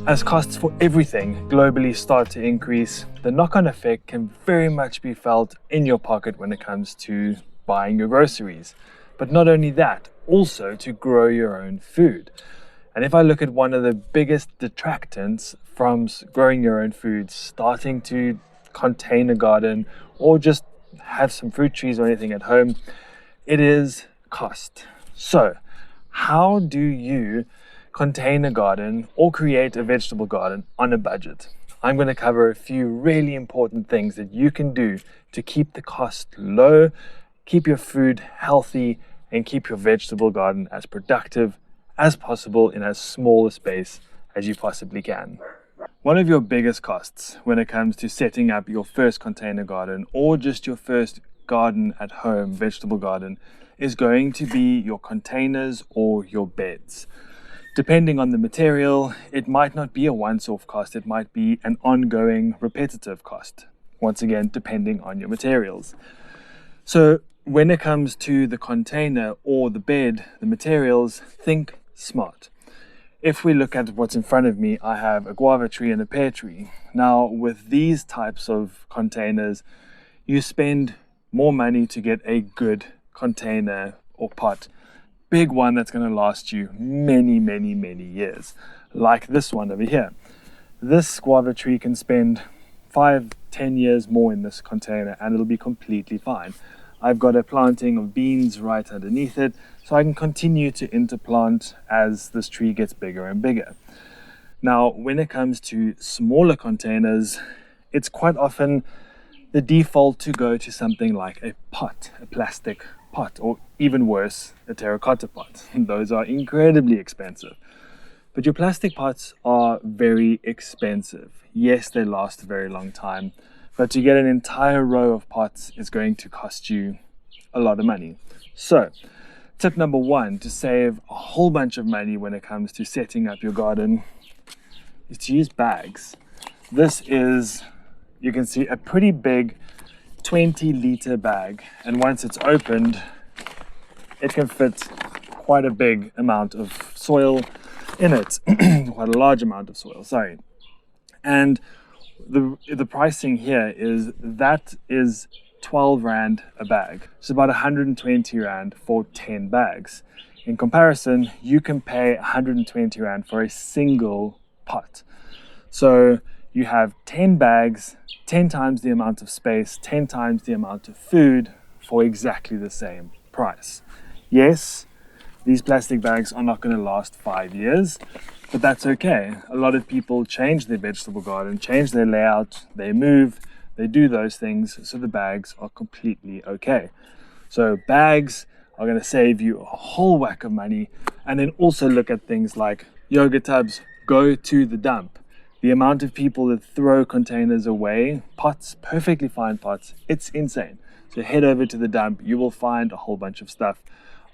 As costs for everything globally start to increase, the knock-on effect can very much be felt in your pocket when it comes to buying your groceries. But not only that, also to grow your own food. And if I look at one of the biggest detractants from growing your own food, starting to contain a garden or just have some fruit trees or anything at home, it is cost. So, how do you contain a garden or create a vegetable garden on a budget? I'm going to cover a few really important things that you can do to keep the cost low, keep your food healthy, and keep your vegetable garden as productive as possible in as small a space as you possibly can. One of your biggest costs when it comes to setting up your first container garden or just your first garden at home, vegetable garden, is going to be your containers or your beds. Depending on the material, it might not be a once-off cost, it might be an ongoing repetitive cost. Once again, depending on your materials. So when it comes to the container or the bed, the materials, think smart. If we look at what's in front of me, I have a guava tree and a pear tree. Now, with these types of containers, you spend more money to get a good container or pot. Big one that's going to last you many, many, many years. Like this one over here. This guava tree can spend 5-10 years more in this container and it'll be completely fine. I've got a planting of beans right underneath it, so I can continue to interplant as this tree gets bigger and bigger. Now, when it comes to smaller containers, it's quite often the default to go to something like a pot, a plastic pot, or even worse, a terracotta pot. Those are incredibly expensive. But your plastic pots are very expensive. Yes, they last a very long time, but to get an entire row of pots is going to cost you a lot of money. So, tip number one to save a whole bunch of money when it comes to setting up your garden is to use bags. This is, you can see, a pretty big 20-liter bag, and once it's opened, it can fit quite a big amount of soil in it, quite a large amount of soil, sorry. And the pricing here is 12 Rand a bag. So about 120 Rand for 10 bags. In comparison, you can pay 120 Rand for a single pot. So you have 10 bags, 10 times the amount of space, 10 times the amount of food for exactly the same price. Yes, these plastic bags are not going to last 5 years, but that's okay. A lot of people change their vegetable garden, change their layout, they move, they do those things, so the bags are completely okay. So bags are going to save you a whole whack of money. And then also look at things like yoga tubs, go to the dump. The amount of people that throw containers away, pots, perfectly fine pots, it's insane. So head over to the dump, you will find a whole bunch of stuff.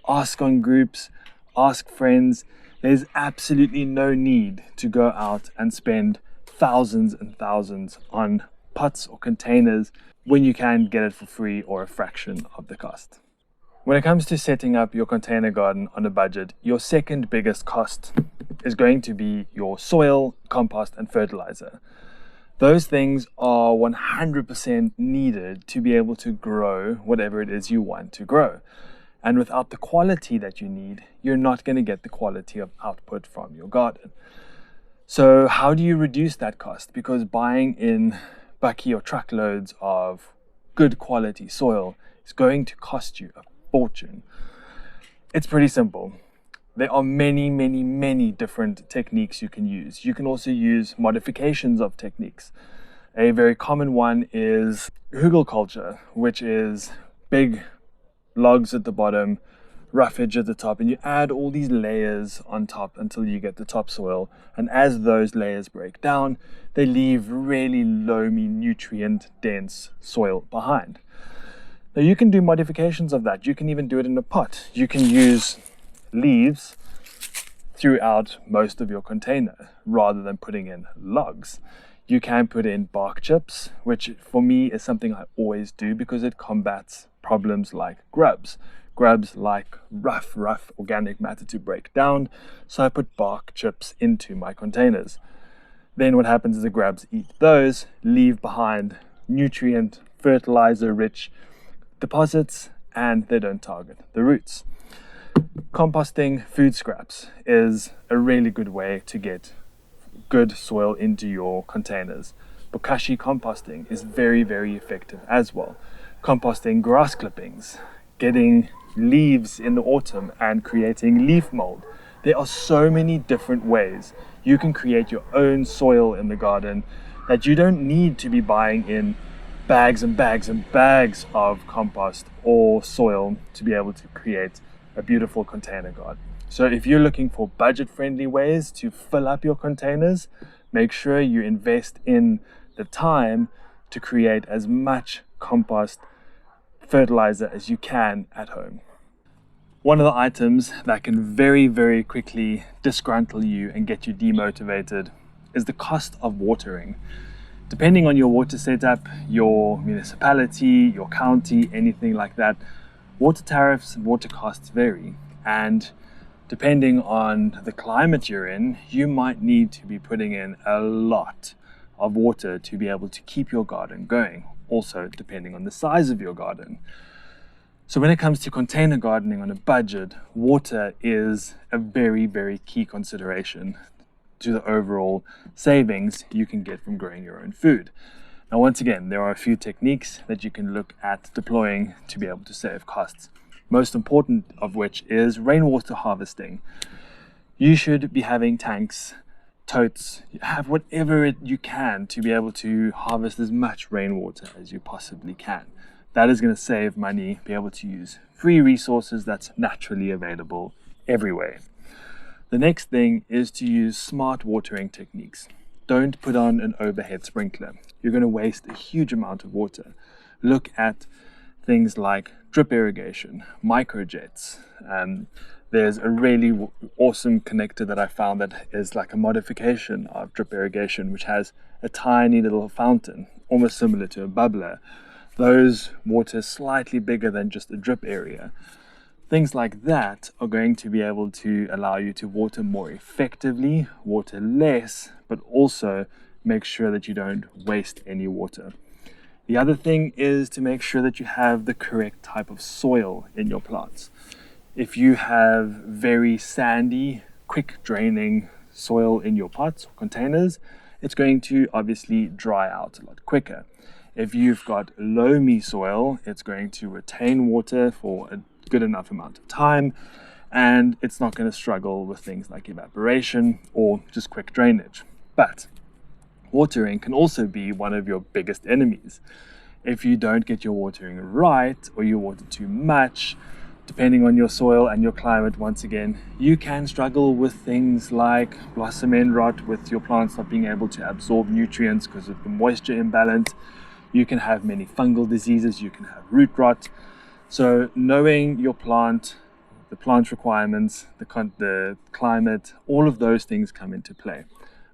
Ask on groups, ask friends. There's absolutely no need to go out and spend thousands and thousands on pots or containers when you can get it for free or a fraction of the cost. When it comes to setting up your container garden on a budget, your second biggest cost is going to be your soil, compost, and fertilizer. Those things are 100% needed to be able to grow whatever it is you want to grow. And without the quality that you need, you're not going to get the quality of output from your garden. So how do you reduce that cost? Because buying in bucky or truckloads of good quality soil is going to cost you a fortune. It's pretty simple. There are many, many, many different techniques you can use. You can also use modifications of techniques. A very common one is hugelkultur, which is big logs at the bottom, roughage at the top, and you add all these layers on top until you get the topsoil. And as those layers break down, they leave really loamy, nutrient dense soil behind. Now you can do modifications of that. You can even do it in a pot. You can use leaves throughout most of your container rather than putting in logs. You can put in bark chips, which for me is something I always do because it combats problems like grubs. Grubs like rough organic matter to break down, so I put bark chips into my containers. Then what happens is the grubs eat those, leave behind nutrient, fertilizer-rich deposits, and they don't target the roots. Composting food scraps is a really good way to get good soil into your containers. Bokashi composting is very, very effective as well. Composting grass clippings, getting leaves in the autumn and creating leaf mold. There are so many different ways you can create your own soil in the garden that you don't need to be buying in bags and bags and bags of compost or soil to be able to create a beautiful container garden. So if you're looking for budget-friendly ways to fill up your containers, make sure you invest in the time to create as much compost fertilizer as you can at home. One of the items that can very, very quickly disgruntle you and get you demotivated is the cost of watering. Depending on your water setup, your municipality, your county, anything like that, water tariffs and water costs vary. And depending on the climate you're in, you might need to be putting in a lot of water to be able to keep your garden going. Also, depending on the size of your garden. So when it comes to container gardening on a budget, water is a very, very key consideration to the overall savings you can get from growing your own food. Now, once again, there are a few techniques that you can look at deploying to be able to save costs. Most important of which is rainwater harvesting. You should be having tanks, totes, have whatever you can to be able to harvest as much rainwater as you possibly can. That is going to save money, be able to use free resources that's naturally available everywhere. The next thing is to use smart watering techniques. Don't put on an overhead sprinkler. You're going to waste a huge amount of water. Look at things like drip irrigation, microjets. There's a really awesome connector that I found that is like a modification of drip irrigation, which has a tiny little fountain, almost similar to a bubbler. Those waters slightly bigger than just a drip area. Things like that are going to be able to allow you to water more effectively, water less, but also make sure that you don't waste any water. The other thing is to make sure that you have the correct type of soil in your plants. If you have very sandy, quick draining soil in your pots or containers, it's going to obviously dry out a lot quicker. If you've got loamy soil, it's going to retain water for a good enough amount of time, and it's not going to struggle with things like evaporation or just quick drainage. But watering can also be one of your biggest enemies. If you don't get your watering right, or you water too much, depending on your soil and your climate, once again, you can struggle with things like blossom end rot, with your plants not being able to absorb nutrients because of the moisture imbalance. You can have many fungal diseases, you can have root rot. So knowing your plant, the plant requirements, the climate, all of those things come into play.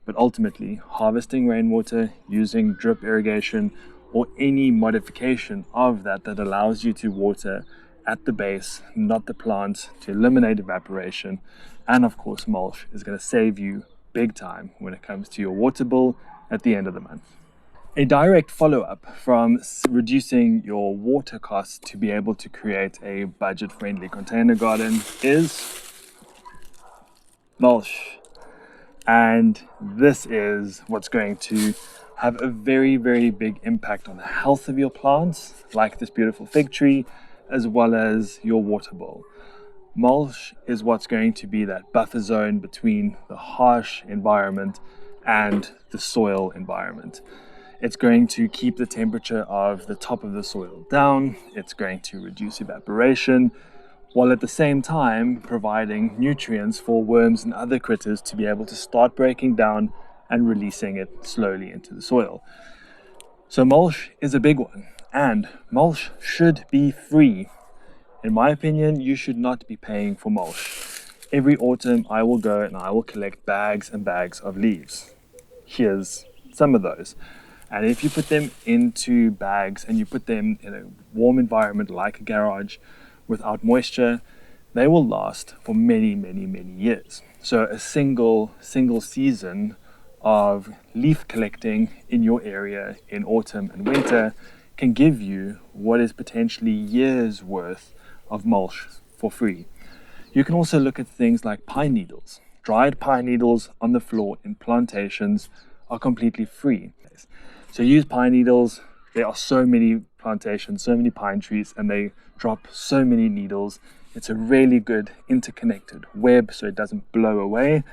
But ultimately, harvesting rainwater, using drip irrigation, or any modification of that allows you to water at the base, not the plant, to eliminate evaporation. And of course, mulch is going to save you big time when it comes to your water bill at the end of the month. A direct follow-up from reducing your water costs to be able to create a budget-friendly container garden is mulch. And this is what's going to have a very, very big impact on the health of your plants, like this beautiful fig tree, as well as your water bowl. Mulch is what's going to be that buffer zone between the harsh environment and the soil environment. It's going to keep the temperature of the top of the soil down. It's going to reduce evaporation, while at the same time providing nutrients for worms and other critters to be able to start breaking down and releasing it slowly into the soil. So mulch is a big one, and mulch should be free. In my opinion, you should not be paying for mulch. Every autumn I will go and I will collect bags and bags of leaves. Here's some of those. And if you put them into bags and you put them in a warm environment like a garage without moisture, they will last for many, many, many years. So a single season of leaf collecting in your area in autumn and winter can give you what is potentially years worth of mulch for free. You can also look at things like pine needles. Dried pine needles on the floor in plantations are completely free. So use pine needles. There are so many plantations, so many pine trees, and they drop so many needles. It's a really good interconnected web so it doesn't blow away.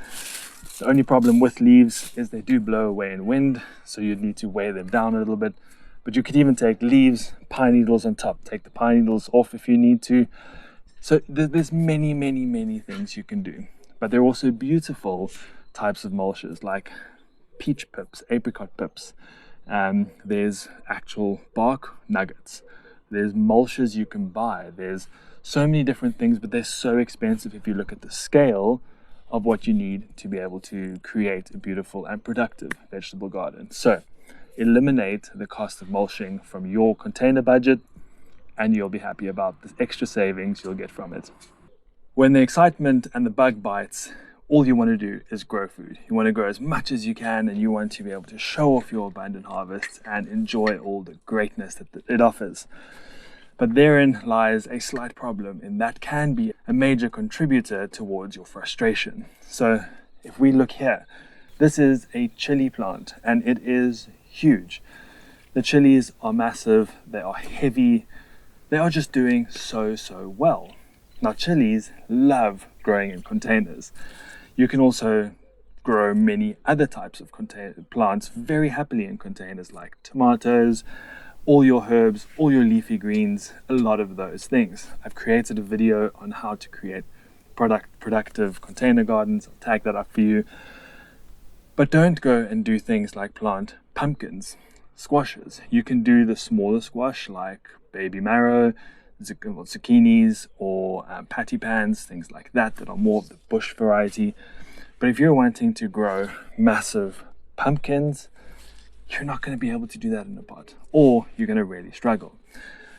The only problem with leaves is they do blow away in wind, so you'd need to weigh them down a little bit. But you could even take leaves, pine needles on top. Take the pine needles off if you need to. So there's many things you can do. But there are also beautiful types of mulches like peach pips, apricot pips. There's actual bark nuggets. There's mulches you can buy. There's so many different things, but they're so expensive if you look at the scale of what you need to be able to create a beautiful and productive vegetable garden. So eliminate the cost of mulching from your container budget, and you'll be happy about the extra savings you'll get from it. When the excitement and the bug bites, all you want to do is grow food. You want to grow as much as you can, and you want to be able to show off your abundant harvest and enjoy all the greatness that it offers. But therein lies a slight problem, and that can be a major contributor towards your frustration. So if we look here, this is a chili plant, and it is huge. The chilies are massive, they are heavy, they are just doing so well. Now chilies love growing in containers. You can also grow many other types of plants very happily in containers, like tomatoes, all your herbs, all your leafy greens, a lot of those things. I've created a video on how to create productive container gardens. I'll tag that up for you. But don't go and do things like plant pumpkins, squashes. You can do the smaller squash like baby marrow, zucchinis, or patty pans, things like that are more of the bush variety. But if you're wanting to grow massive pumpkins, you're not going to be able to do that in a pot, or you're going to really struggle.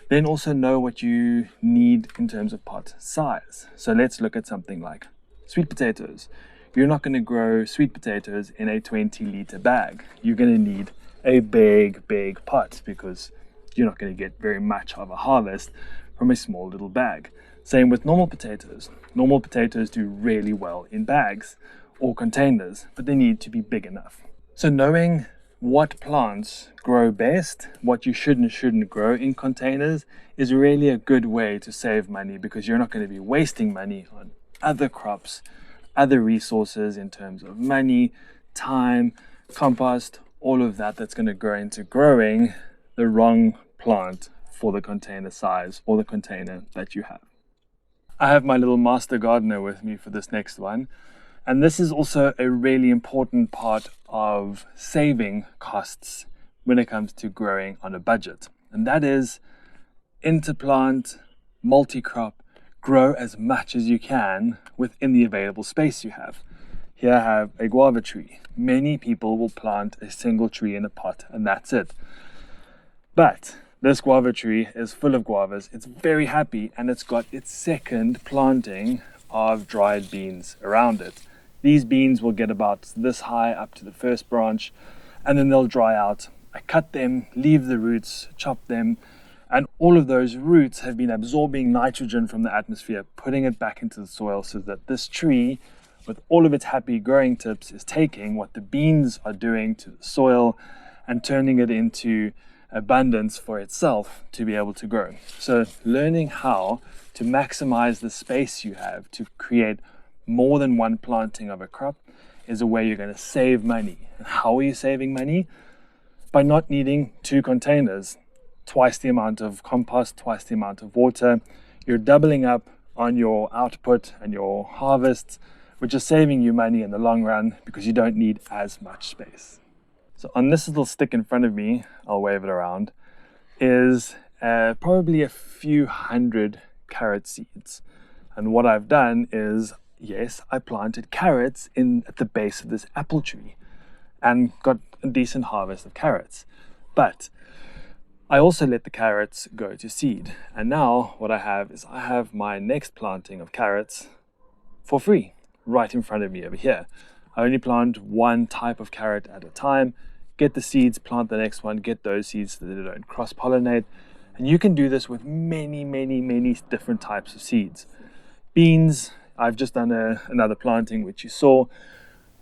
Then also know what you need in terms of pot size. So let's look at something like sweet potatoes. You're not going to grow sweet potatoes in a 20-liter bag. You're going to need a big pot, because you're not going to get very much of a harvest from a small little bag. Same with normal potatoes. Normal potatoes do really well in bags or containers, but they need to be big enough. So knowing what plants grow best, what you should and shouldn't grow in containers, is really a good way to save money, because you're not going to be wasting money on other crops, other resources in terms of money, time, compost, all of that that's going to go into growing the wrong plant for the container size or the container that you have. I have my little master gardener with me for this next one. And this is also a really important part of saving costs when it comes to growing on a budget. And that is interplant, multi-crop, grow as much as you can within the available space you have. Here I have a guava tree. Many people will plant a single tree in a pot and that's it. But this guava tree is full of guavas. It's very happy, and it's got its second planting of dried beans around it. These beans will get about this high up to the first branch, and then they'll dry out. I cut them, leave the roots, chop them, and all of those roots have been absorbing nitrogen from the atmosphere, putting it back into the soil, so that this tree, with all of its happy growing tips, is taking what the beans are doing to the soil and turning it into abundance for itself to be able to grow. So learning how to maximize the space you have to create more than one planting of a crop is a way you're going to save money. And how are you saving money? By not needing 2 containers, twice the amount of compost, twice the amount of water. You're doubling up on your output and your harvests, which is saving you money in the long run because you don't need as much space. So on this little stick in front of me, I'll wave it around, is probably a few hundred carrot seeds. And what I've done is, yes, I planted carrots at the base of this apple tree and got a decent harvest of carrots. But I also let the carrots go to seed. And now what I have is I have my next planting of carrots for free right in front of me over here. I only plant one type of carrot at a time, get the seeds, plant the next one, get those seeds so that they don't cross-pollinate. And you can do this with many different types of seeds. Beans, I've just done another planting which you saw.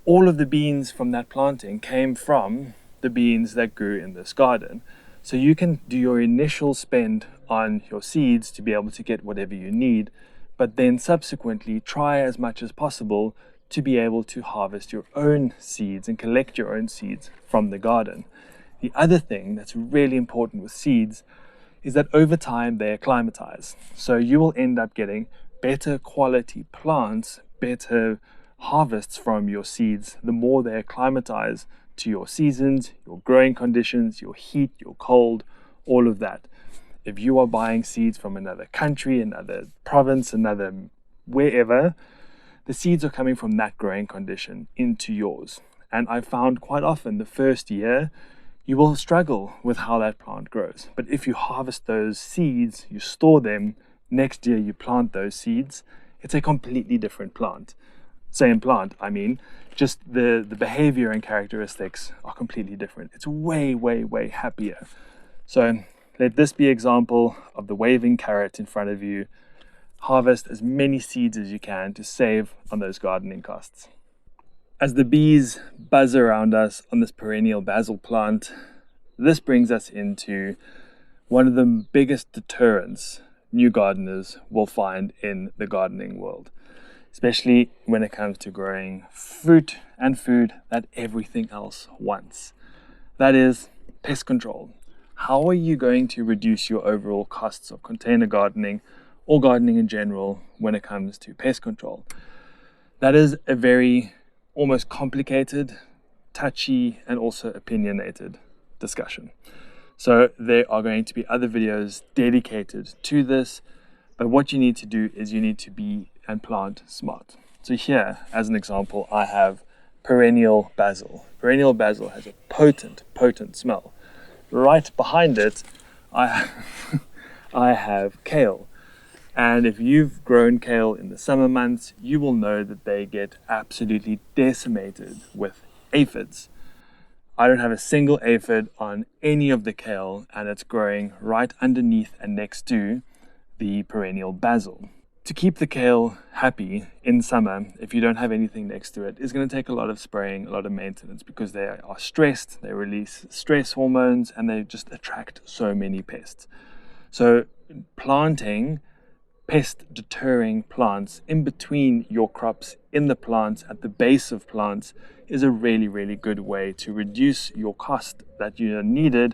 All of the beans from that planting came from the beans that grew in this garden. So you can do your initial spend on your seeds to be able to get whatever you need, but then subsequently try as much as possible to be able to harvest your own seeds and collect your own seeds from the garden. The other thing that's really important with seeds is that over time they acclimatize. So you will end up getting better quality plants, better harvests from your seeds, the more they acclimatize to your seasons, your growing conditions, your heat, your cold, all of that. If you are buying seeds from another country, another province, another wherever, the seeds are coming from that growing condition into yours. And I found quite often the first year, you will struggle with how that plant grows. But if you harvest those seeds, you store them, next year you plant those seeds, it's a completely different plant. Same plant, I mean, just the behavior and characteristics are completely different. It's way happier. So let this be an example of the waving carrot in front of you. Harvest as many seeds as you can to save on those gardening costs. As the bees buzz around us on this perennial basil plant, this brings us into one of the biggest deterrents new gardeners will find in the gardening world, especially when it comes to growing fruit and food that everything else wants. That is pest control. How are you going to reduce your overall costs of container gardening or gardening in general when it comes to pest control? That is a very almost complicated, touchy, and also opinionated discussion. So there are going to be other videos dedicated to this, but what you need to do is you need to be and plant smart. So here, as an example, I have perennial basil. Perennial basil has a potent smell. Right behind it, I have kale. And if you've grown kale in the summer months, you will know that they get absolutely decimated with aphids. I don't have a single aphid on any of the kale, and it's growing right underneath and next to the perennial basil. To keep the kale happy in summer, if you don't have anything next to it, is going to take a lot of spraying, a lot of maintenance, because they are stressed, they release stress hormones, and they just attract so many pests. So planting pest deterring plants in between your crops, in the plants, at the base of plants, is a really good way to reduce your cost that you are needed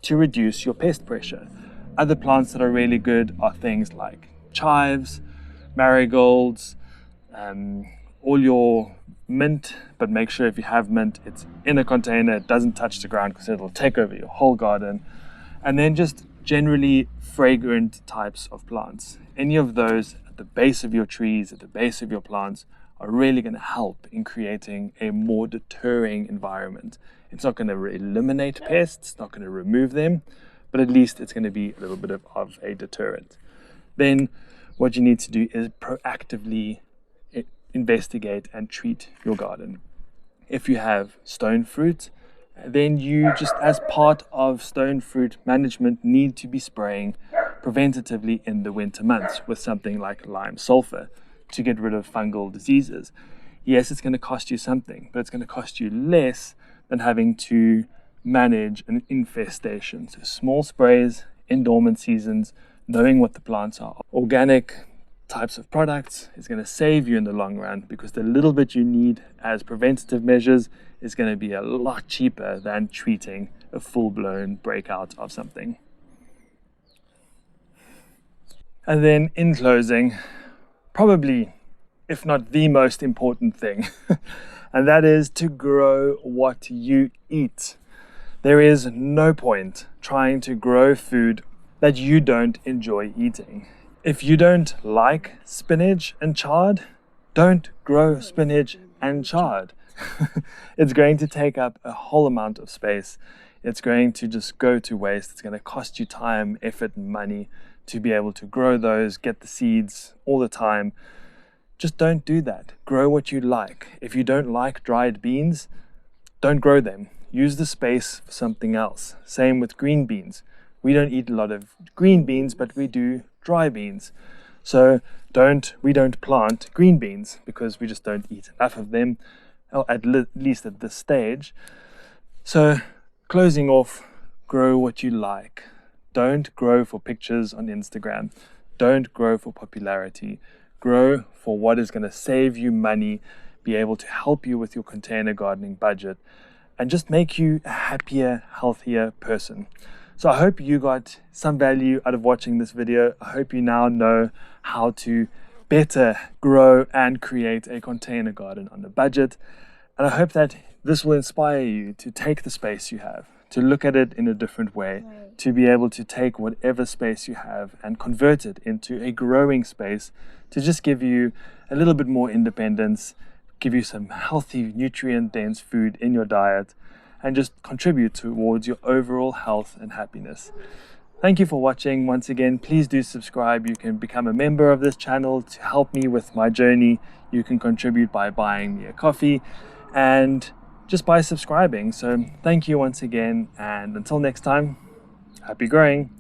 to reduce your pest pressure. Other plants that are really good are things like chives, marigolds, all your mint, but make sure if you have mint, it's in a container, it doesn't touch the ground because it'll take over your whole garden. And then just generally fragrant types of plants. Any of those at the base of your trees, at the base of your plants, are really going to help in creating a more deterring environment. It's not going to eliminate pests, it's not going to remove them, but at least it's going to be a little bit of a deterrent. Then what you need to do is proactively investigate and treat your garden. If you have stone fruit, then you just, as part of stone fruit management, need to be spraying preventatively in the winter months with something like lime sulfur to get rid of fungal diseases. Yes, it's going to cost you something, but it's going to cost you less than having to manage an infestation. So small sprays in dormant seasons, knowing what the plants are. Organic types of products is going to save you in the long run, because the little bit you need as preventative measures is going to be a lot cheaper than treating a full-blown breakout of something. And then in closing, probably, if not the most important thing, and that is to grow what you eat. There is no point trying to grow food that you don't enjoy eating. If you don't like spinach and chard, don't grow spinach and chard. It's going to take up a whole amount of space. It's going to just go to waste. It's going to cost you time, effort, and money to be able to grow those, get the seeds all the time. just don't do that. Grow what you like. If you don't like dried beans, don't grow them. Use the space for something else. Same with green beans. We don't eat a lot of green beans, but we do dry beans. So we don't plant green beans because we just don't eat enough of them, or at least at this stage. So closing off, grow what you like. Don't grow for pictures on Instagram. Don't grow for popularity. Grow for what is going to save you money, be able to help you with your container gardening budget, and just make you a happier, healthier person. So I hope you got some value out of watching this video. I hope you now know how to better grow and create a container garden on a budget. And I hope that this will inspire you to take the space you have, to look at it in a different way, to be able to take whatever space you have and convert it into a growing space to just give you a little bit more independence, give you some healthy, nutrient-dense food in your diet, and just contribute towards your overall health and happiness. Thank you for watching. Once again, please do subscribe. You can become a member of this channel to help me with my journey. You can contribute by buying me a coffee and just by subscribing. So thank you once again, and until next time, happy growing.